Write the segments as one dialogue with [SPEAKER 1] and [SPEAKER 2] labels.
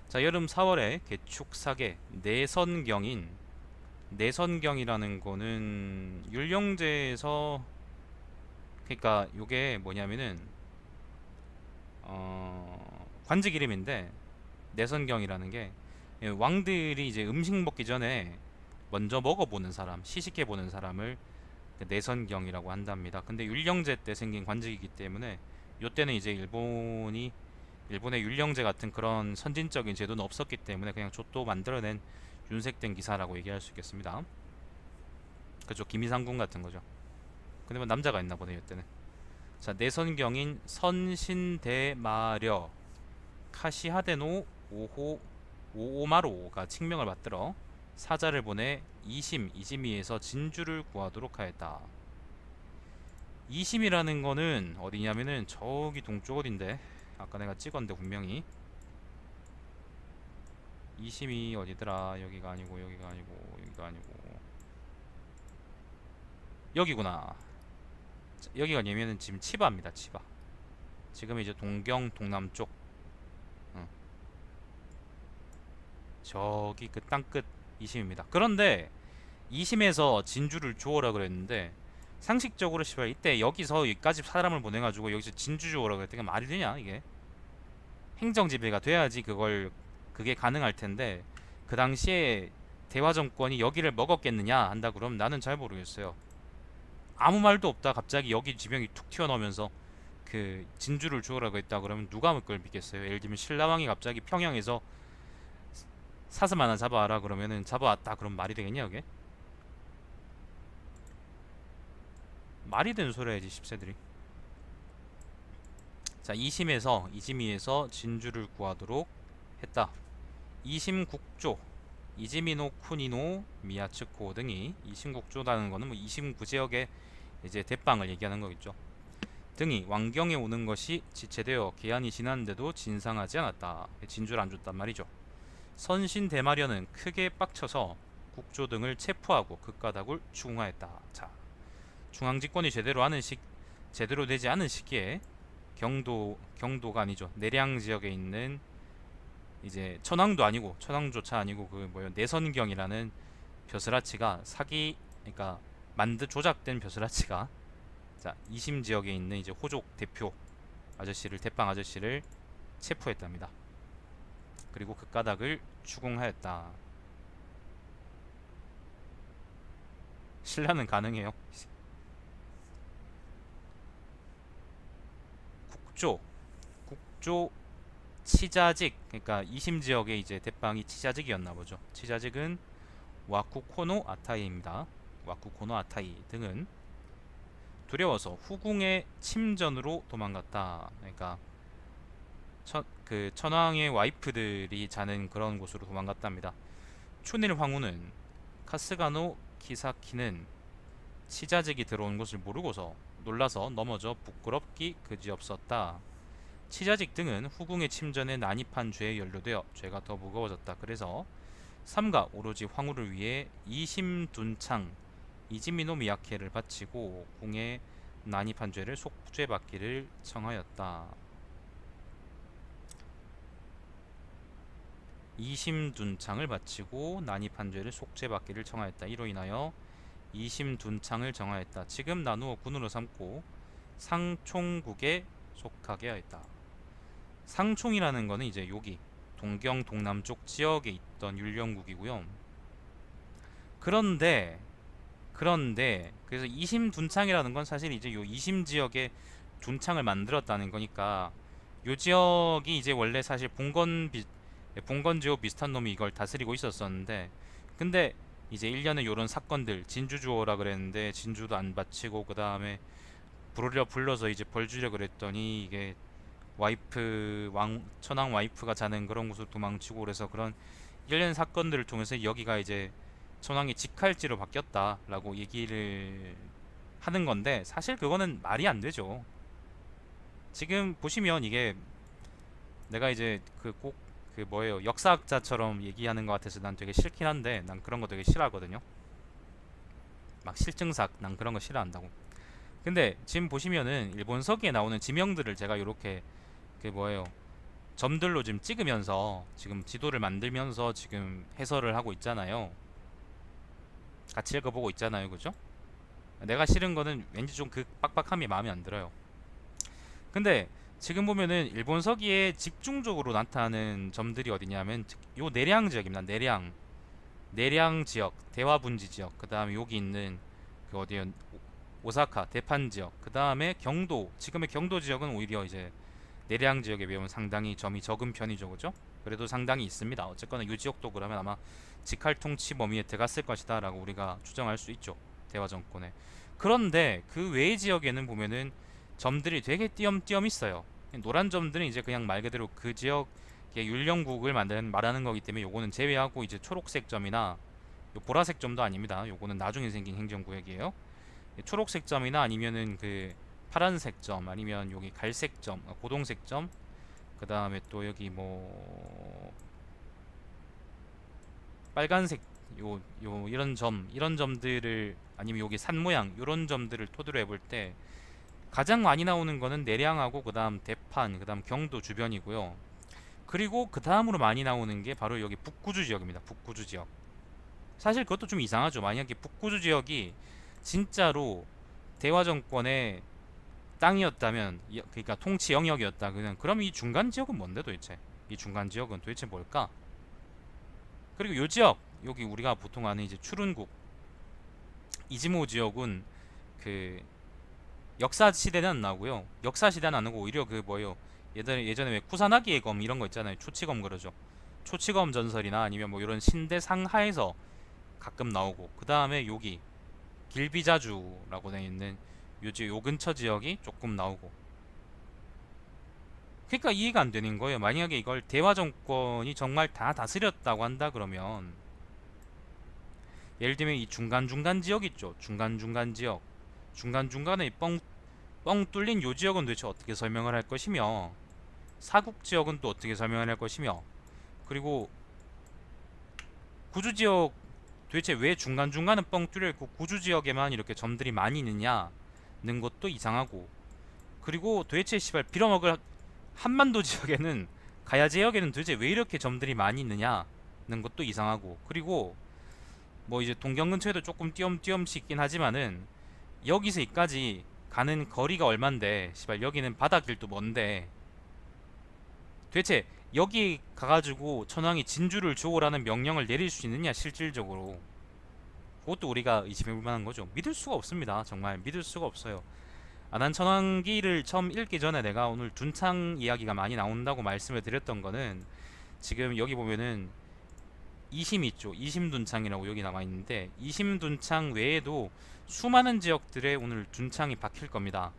[SPEAKER 1] 자, 여름 4월에 개축사계 내선경이라는 거는 율령제에서, 그러니까 요게 뭐냐면은 관직 이름인데, 내선경이라는 게 왕들이 이제 음식 먹기 전에 먼저 먹어보는 사람, 시식해보는 사람을 그 내선경이라고 한답니다. 근데 율령제 때 생긴 관직이기 때문에 요때는 이제 일본의 율령제 같은 그런 선진적인 제도는 없었기 때문에 그냥 족도 만들어낸 윤색된 기사라고 얘기할 수 있겠습니다. 그죠? 김이상궁 같은 거죠. 근데 뭐 남자가 있나 보네요, 이때는. 자, 내선경인 선신대마려 카시하데노 오호 오오마로가 칙명을 받들어 사자를 보내 이심이에서 진주를 구하도록 하였다. 이심이라는 거는 어디냐면은 저기 동쪽 어딘데? 아까 내가 찍었는데 분명히 이심이 어디더라? 여기가 아니고 여기가 아니고 여기도 아니고 여기구나. 여기가 아니면은 지금 치바입니다. 치바. 지금 이제 동경 동남쪽. 응. 저기 그 땅끝 이심입니다. 그런데 이심에서 진주를 주워라 그랬는데 상식적으로 씨발 이때 여기서 여기까지 사람을 보내가지고 여기서 진주 주워라 그랬더니 말이 되냐 이게? 행정지배가 돼야지 그게 가능할 텐데 그 당시에 대화 정권이 여기를 먹었겠느냐 한다 그러면 나는 잘 모르겠어요. 아무 말도 없다 갑자기 여기 지명이 툭 튀어나오면서 그 진주를 주워라고 했다 그러면 누가 그걸 믿겠어요? 예를 들면 신라왕이 갑자기 평양에서 사슴 하나 잡아와라 그러면은 잡아왔다 그럼 말이 되겠냐 이게? 말이 되는 소리 해야지 10세들이. 자, 이심이에서 진주를 구하도록 했다. 이심국조 이지미노 쿠니노 미야츠코 등이, 이심국조라는 거는 뭐 이심구 지역의 이제 대빵을 얘기하는 거겠죠. 등이 왕경에 오는 것이 지체되어 기한이 지났는데도 진상하지 않았다. 진주를 안 줬단 말이죠. 선신 대마려는 크게 빡쳐서 국조 등을 체포하고 극가닥을 추궁하였다. 자, 중앙집권이 제대로 되지 않은 시기에 경도가 아니죠. 내량 지역에 있는 이제 천황조차 아니고 그 뭐요 내선경이라는 벼슬아치가 그러니까 조작된 벼슬아치가, 자, 이심 지역에 있는 이제 호족 대표 대빵 아저씨를 체포했답니다. 그리고 그 까닭을 추궁하였다. 신라는 가능해요. 국조 국조 치자직, 그러니까 이심 지역의 이제 대빵이 치자직이었나 보죠. 치자직은 와쿠코노 아타이입니다. 와쿠코노 아타이 등은 두려워서 후궁의 침전으로 도망갔다. 그러니까 그 천황의 와이프들이 자는 그런 곳으로 도망갔답니다. 춘일 황후는 카스가노 키사키는 치자직이 들어온 것을 모르고서 놀라서 넘어져 부끄럽기 그지없었다. 치자직 등은 후궁의 침전에 난입한 죄에 연루되어 죄가 더 무거워졌다. 그래서 삼가 오로지 황후를 위해 이심둔창 이지미노 미야케를 바치고 궁에 난입한 죄를 속죄받기를 청하였다. 이심둔창을 바치고 난입한 죄를 속죄받기를 청하였다. 이로 인하여 이심둔창을 정하였다. 지금 나누어 군으로 삼고 상총국에 속하게 하였다. 상총이라는 거는 이제 여기 동경 동남쪽 지역에 있던 율령국이고요. 그런데 그래서 이심 둔창이라는 건 사실 이제 요 이심 지역에 둔창을 만들었다는 거니까 요 지역이 이제 원래 사실 봉건지오 비슷한 놈이 이걸 다스리고 있었었는데, 근데 이제 1년에 요런 사건들 진주 주워라 그랬는데 진주도 안 바치고 그 다음에 불러서 이제 벌 주려 그랬더니 이게 천황 와이프가 자는 그런 곳으로 도망치고, 그래서 그런 일련 사건들을 통해서 여기가 이제 천황의 직할지로 바뀌었다라고 얘기를 하는 건데, 사실 그거는 말이 안 되죠. 지금 보시면 이게 내가 이제 그 뭐예요, 역사학자처럼 얘기하는 것 같아서 난 되게 싫긴 한데, 난 그런 거 되게 싫어하거든요. 막 실증삭, 난 그런 거 싫어한다고. 근데 지금 보시면은 일본 서기에 나오는 지명들을 제가 이렇게 그 뭐예요 점들로 지금 찍으면서 지금 지도를 만들면서 지금 해설을 하고 있잖아요. 같이 읽어보고 있잖아요, 그죠? 내가 싫은 거는 왠지 좀 그 빡빡함이 마음에 안 들어요. 근데 지금 보면은 일본 서기에 집중적으로 나타나는 점들이 어디냐면 요 내량 지역입니다. 내량 지역, 대화분지 지역, 그 다음에 여기 있는 그 어디요, 오사카 대판 지역, 그 다음에 경도, 지금의 경도 지역은 오히려 이제 내량 지역에 비하면 상당히 점이 적은 편이죠, 그죠? 그래도 상당히 있습니다. 어쨌거나 이 지역도 그러면 아마 직할 통치 범위에 들어갔을 것이다라고 우리가 추정할 수 있죠, 대화 정권에. 그런데 그 외의 지역에는 보면은 점들이 되게 띄엄띄엄 있어요. 노란 점들은 이제 그냥 말 그대로 그 지역의 율령국을 말하는 거기 때문에 요거는 제외하고, 이제 초록색 점이나 요 보라색 점도 아닙니다. 요거는 나중에 생긴 행정구역이에요. 초록색 점이나 아니면은 그 파란색 점, 아니면 여기 갈색 점, 고동색 점, 그 다음에 또 여기 뭐 빨간색 이런 점들을, 아니면 여기 산 모양 이런 점들을 토대로 해볼 때 가장 많이 나오는 거는 내량하고 그 다음 대판, 그 다음 경도 주변이고요. 그리고 그 다음으로 많이 나오는 게 바로 여기 북구주 지역입니다. 북구주 지역. 사실 그것도 좀 이상하죠. 만약에 북구주 지역이 진짜로 대화 정권의 땅이었다면, 그러니까 통치 영역이었다, 그럼 이 중간 지역은 뭔데 도대체? 이 중간 지역은 도대체 뭘까? 그리고 요 지역, 여기 우리가 보통 아는 이제 추룬국 이즈모 지역은 그 역사 시대는 안 나오고요. 역사 시대는 안 나오고 오히려 그 뭐예요? 예전에 왜 쿠사나기의 검 이런 거 있잖아요. 초치검 그러죠. 초치검 전설이나 아니면 뭐 이런 신대 상하에서 가끔 나오고, 그 다음에 여기 길비자주라고 되어 있는 요 근처 지역이 조금 나오고. 그러니까 이해가 안 되는 거예요. 만약에 이걸 대화 정권이 정말 다 다스렸다고 한다 그러면, 예를 들면 이 중간중간 지역 있죠. 중간중간 지역, 중간중간에 뻥 뚫린 요 지역은 도대체 어떻게 설명을 할 것이며, 사국 지역은 또 어떻게 설명을 할 것이며, 그리고 구주 지역, 도대체 왜 중간중간은 뻥 뚫려 있고 구주 지역에만 이렇게 점들이 많이 있느냐는 것도 이상하고, 그리고 도대체 씨발 빌어먹을 한반도 지역에는, 가야 지역에는 도대체 왜 이렇게 점들이 많이 있느냐는 것도 이상하고, 그리고 뭐 이제 동경 근처에도 조금 띄엄띄엄씩 있긴 하지만은 여기서 여기까지 가는 거리가 얼만데 씨발 여기는 바닷길도 먼데 도대체 여기 가가지고 천황이 진주를 주오라는 명령을 내릴 수 있느냐 실질적으로. 그것도 우리가 의심해볼 만한 거죠. 믿을 수가 없습니다. 정말 믿을 수가 없어요. 난 천왕기를 처음 읽기 전에 내가 오늘 둔창 이야기가 많이 나온다고 말씀을 드렸던 거는, 지금 여기 보면은 이심 있죠. 이심 둔창이라고 여기 나와 있는데, 이심 둔창 외에도 수많은 지역들에 오늘 둔창이 박힐 겁니다.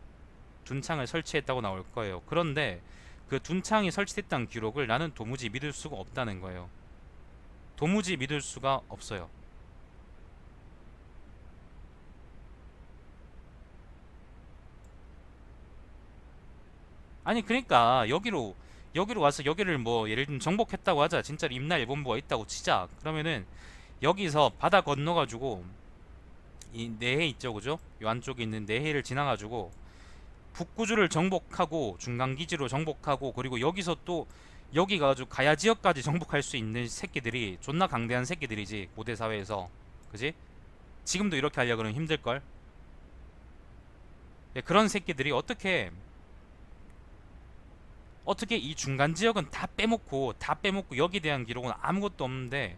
[SPEAKER 1] 둔창을 설치했다고 나올 거예요. 그런데 그 둔창이 설치됐다는 기록을 나는 도무지 믿을 수가 없다는 거예요. 도무지 믿을 수가 없어요. 아니 그러니까 여기로 와서 여기를 뭐 예를 들면 정복했다고 하자. 진짜로 임나 일본부가 있다고 치자. 그러면은 여기서 바다 건너가지고 이 내해 있죠, 그죠? 요 안쪽에 있는 내해를 지나가지고 북구주를 정복하고 중간기지로 정복하고, 그리고 여기서 또 여기 가지고 가야 지역까지 정복할 수 있는 새끼들이 존나 강대한 새끼들이지, 고대 사회에서. 그지? 지금도 이렇게 하려 그러면 힘들걸? 예, 그런 새끼들이 어떻게 이 중간 지역은 다 빼먹고 여기에 대한 기록은 아무것도 없는데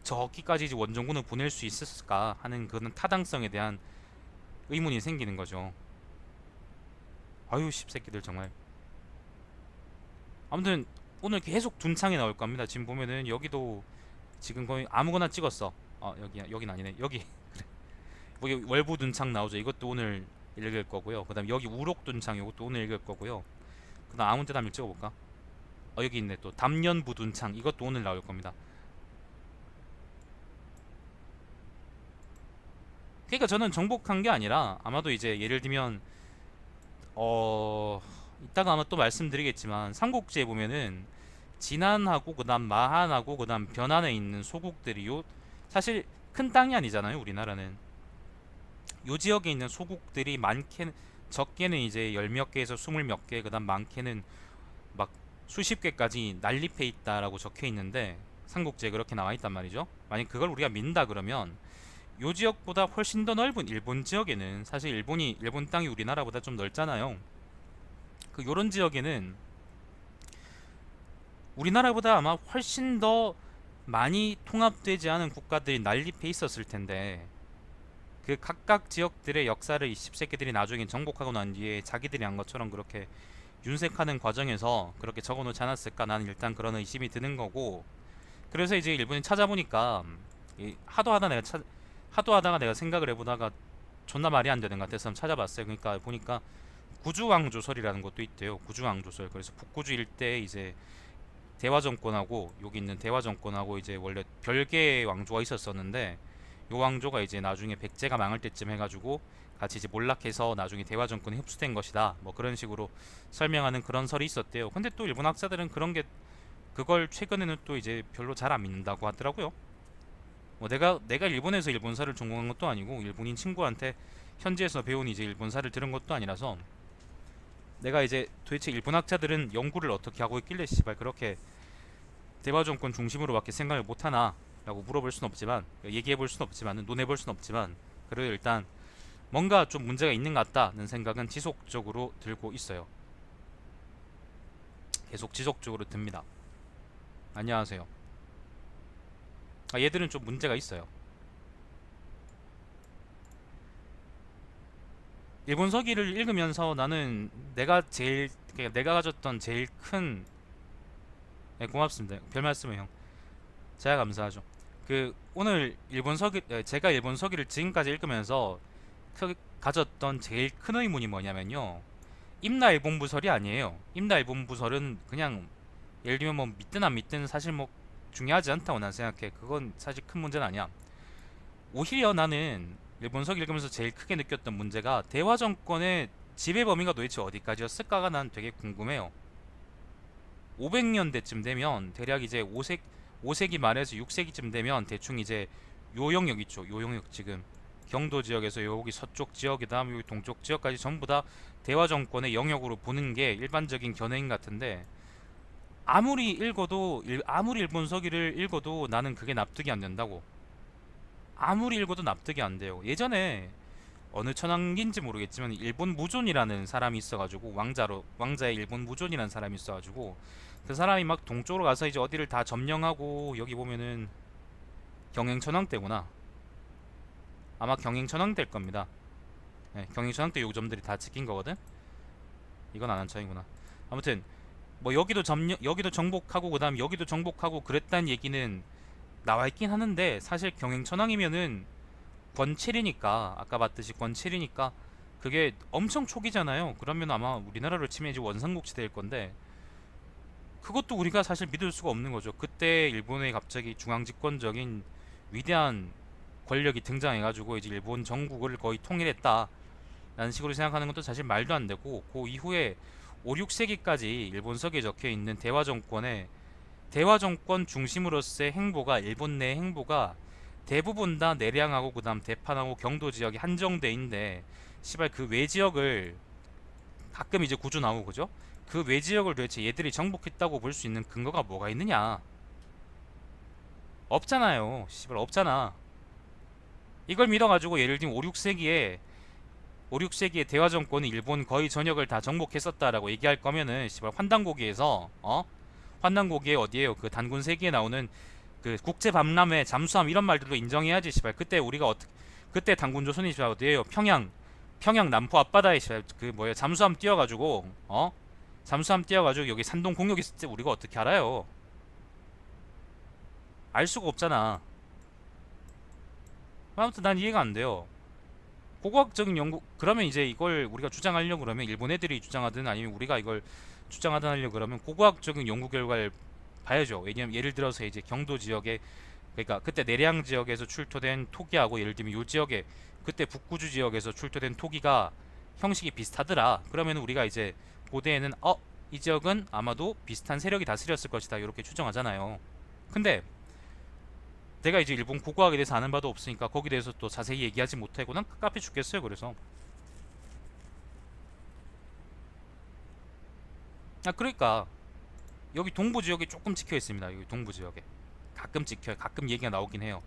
[SPEAKER 1] 저기까지 이제 원정군을 보낼 수 있었을까 하는 그런 타당성에 대한 의문이 생기는 거죠. 아유 씹새끼들 정말. 아무튼 오늘 계속 둔창이 나올 겁니다. 지금 보면은 여기도 지금 거의 아무거나 찍었어. 여긴 아니네. 여기 그래. 여기 월부 둔창 나오죠. 이것도 오늘 읽을 거고요. 그다음 여기 우록 둔창 이것도 오늘 읽을 거고요. 그다음 아무 데나 한번 찍어볼까? 여기 있네. 또 담연부 둔창 이것도 오늘 나올 겁니다. 그러니까 저는 정복한 게 아니라, 아마도 이제 예를 들면 이따가 아마 또 말씀드리겠지만 삼국지에 보면은 진안하고 그다음 마한하고 그다음 변안에 있는 소국들이 사실 큰 땅이 아니잖아요. 우리나라는 요 지역에 있는 소국들이 많게는, 적게는 이제 열 몇 개에서 스물 몇 개, 그다음 많게는 막 수십 개까지 난립해 있다라고 적혀 있는데 삼국지에 그렇게 나와 있단 말이죠. 만약 그걸 우리가 민다 그러면 요 지역보다 훨씬 더 넓은 일본 지역에는, 사실 일본 땅이 우리나라보다 좀 넓잖아요. 그 요런 지역에는 우리나라보다 아마 훨씬 더 많이 통합되지 않은 국가들이 난립해 있었을 텐데, 그 각각 지역들의 역사를 이 씹새끼들이 나중에 정복하고 난 뒤에 자기들이 한 것처럼 그렇게 윤색하는 과정에서 그렇게 적어놓지 않았을까, 나는 일단 그런 의심이 드는 거고. 그래서 이제 일본이 찾아보니까 하도 하다가 내가 생각을 해보다가 존나 말이 안 되는 것 같아서 한번 찾아봤어요. 그러니까 보니까 구주왕조설이라는 것도 있대요. 구주왕조설. 그래서 북구주 일대에 이제 대화정권하고, 여기 있는 대화정권하고 이제 원래 별개의 왕조가 있었었는데, 요 왕조가 이제 나중에 백제가 망할 때쯤 해가지고 같이 이제 몰락해서 나중에 대화정권에 흡수된 것이다, 뭐 그런 식으로 설명하는 그런 설이 있었대요. 근데 또 일본 학자들은 그런 게, 그걸 최근에는 또 이제 별로 잘 안 믿는다고 하더라고요. 뭐 내가 일본에서 일본사를 전공한 것도 아니고 일본인 친구한테 현지에서 배운 이제 일본사를 들은 것도 아니라서, 내가 이제 도대체 일본 학자들은 연구를 어떻게 하고 있길래 씨발 그렇게 대화정권 중심으로밖에 생각을 못하나 라고 물어볼 순 없지만, 얘기해 볼 순 없지만, 논해 볼 순 없지만, 그래도 일단 뭔가 좀 문제가 있는 것 같다는 생각은 지속적으로 들고 있어요. 계속 지속적으로 듭니다. 안녕하세요. 얘들은 좀 문제가 있어요. 일본 서기를 읽으면서 나는 그러니까 내가 가졌던 제일 큰, 네, 고맙습니다. 별 말씀을 형. 제가 감사하죠. 그 오늘 제가 일본 서기를 지금까지 읽으면서 가졌던 제일 큰 의문이 뭐냐면요. 임나일본부설이 아니에요. 임나일본부설은 그냥 예를 들면 뭐 믿든 안 믿든 사실 뭐 중요하지 않다고 난 생각해. 그건 사실 큰 문제는 아니야. 오히려 나는 일본 서기 읽으면서 제일 크게 느꼈던 문제가 대화 정권의 지배 범위가 도대체 어디까지였을까가 난 되게 궁금해요. 500년대쯤 되면 대략 이제 5세기 말에서 6세기쯤 되면 대충 이제 요 영역 있죠. 요 영역 지금 경도 지역에서 여기 서쪽 지역에 다음 여기 동쪽 지역까지 전부 다 대화 정권의 영역으로 보는 게 일반적인 견해인 같은데, 아무리 일본 서기를 읽어도 나는 그게 납득이 안 된다고. 아무리 읽어도 납득이 안 돼요. 예전에 어느 천황기인지 모르겠지만 일본 무존이라는 사람이 있어가지고, 왕자의 일본 무존이라는 사람이 있어가지고, 그 사람이 막 동쪽으로 가서 이제 어디를 다 점령하고, 여기 보면은 경행천왕 때구나. 아마 경행천왕 될 겁니다. 네, 경행천왕 때 요점들이 다 찍힌 거거든. 이건 안한차이구나. 아무튼 뭐 여기도 정복하고 그다음 여기도 정복하고 그랬다는 얘기는 나와 있긴 하는데, 사실 경행천왕이면은 권칠이니까, 아까 봤듯이 권칠이니까 그게 엄청 초기잖아요. 그러면 아마 우리나라로 치면 이제 원삼국 시대일 건데, 그것도 우리가 사실 믿을 수가 없는 거죠. 그때 일본의 갑자기 중앙집권적인 위대한 권력이 등장해가지고 이제 일본 전국을 거의 통일했다 라는 식으로 생각하는 것도 사실 말도 안 되고, 그 이후에 5, 6세기까지 일본 서기에 적혀 있는 대화 정권 중심으로서의 행보가, 일본 내 행보가 대부분 다 내량하고 그다음 대판하고 경도 지역이 한정돼 있는데, 시발 그 외 지역을 가끔 이제 구조 나오고 그죠? 그 외 지역을 도대체 얘들이 정복했다고 볼 수 있는 근거가 뭐가 있느냐? 없잖아요. 시발 없잖아. 이걸 믿어가지고 예를 들면 5, 6세기에 대화 정권이 일본 거의 전역을 다 정복했었다라고 얘기할 거면은 시발 환단고기에서 환단고기에 어디에요? 그 단군 세기에 나오는 그 국제 밤람회 잠수함 이런 말들도 인정해야지. 시발 그때 단군 조선이 시발 어디에요? 평양 남포 앞바다에 시발 그 뭐야 잠수함 띄워가지고 잠수함 띄워가지고 여기 산동 공격 있을 때 우리가 어떻게 알아요? 알 수가 없잖아. 아무튼 난 이해가 안 돼요. 고고학적인 연구, 그러면 이제 이걸 우리가 주장하려고 그러면 일본 애들이 주장하든 아니면 우리가 이걸 주장하든 하려고 그러면 고고학적인 연구 결과를 봐야죠. 왜냐면 예를 들어서 이제 경도 지역에, 그러니까 그때 내량 지역에서 출토된 토기하고 예를 들면 요 지역에 그때 북구주 지역에서 출토된 토기가 형식이 비슷하더라. 그러면 우리가 이제 고대에는 이 지역은 아마도 비슷한 세력이 다스렸을 것이다 이렇게 추정하잖아요. 근데 내가 이제 일본 고고학에 대해서 아는 바도 없으니까 거기에 대해서 또 자세히 얘기하지 못하고 난 깝깝해 죽겠어요. 그래서 그러니까 여기 동부 지역에 조금 찍혀 있습니다. 여기 동부 지역에 가끔 찍혀요. 가끔 얘기가 나오긴 해요.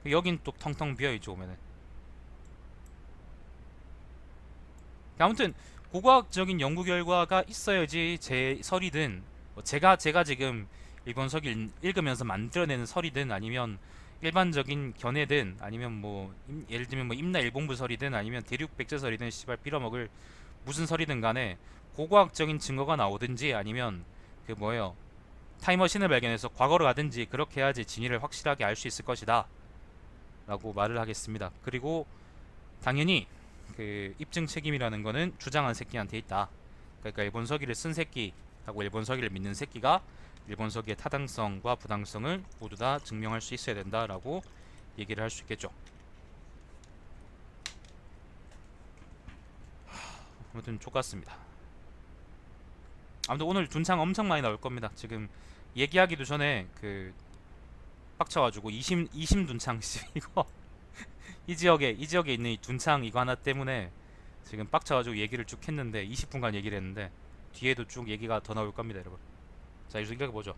[SPEAKER 1] 여긴 또 텅텅 비어있죠 오면은. 아무튼 고고학적인 연구 결과가 있어야지 제 설이든 뭐 제가 지금 일본 서기 읽으면서 만들어내는 설이든 아니면 일반적인 견해든 아니면 뭐 예를 들면 뭐 임나 일본부 설이든 아니면 대륙 백제설이든 씨발 빌어먹을 무슨 설이든 간에 고고학적인 증거가 나오든지 아니면 그 뭐예요 타임머신을 발견해서 과거로 가든지 그렇게 해야지 진위를 확실하게 알 수 있을 것이다 라고 말을 하겠습니다. 그리고 당연히 그 입증 책임이라는 거는 주장한 새끼한테 있다. 그러니까 일본 서기를 쓴 새끼하고 일본 서기를 믿는 새끼가 일본 서기의 타당성과 부당성을 모두 다 증명할 수 있어야 된다라고 얘기를 할 수 있겠죠. 아무튼 족같습니다. 아무튼 오늘 둔창 엄청 많이 나올 겁니다. 지금 얘기하기도 전에 그 빡쳐가지고 이심 둔창 이거 이 지역에 있는 이 둔창 이거 하나 때문에 지금 빡쳐가지고 얘기를 쭉 했는데 20분간 얘기를 했는데 뒤에도 쭉 얘기가 더 나올 겁니다, 여러분. 자, 이제 생각해 보죠.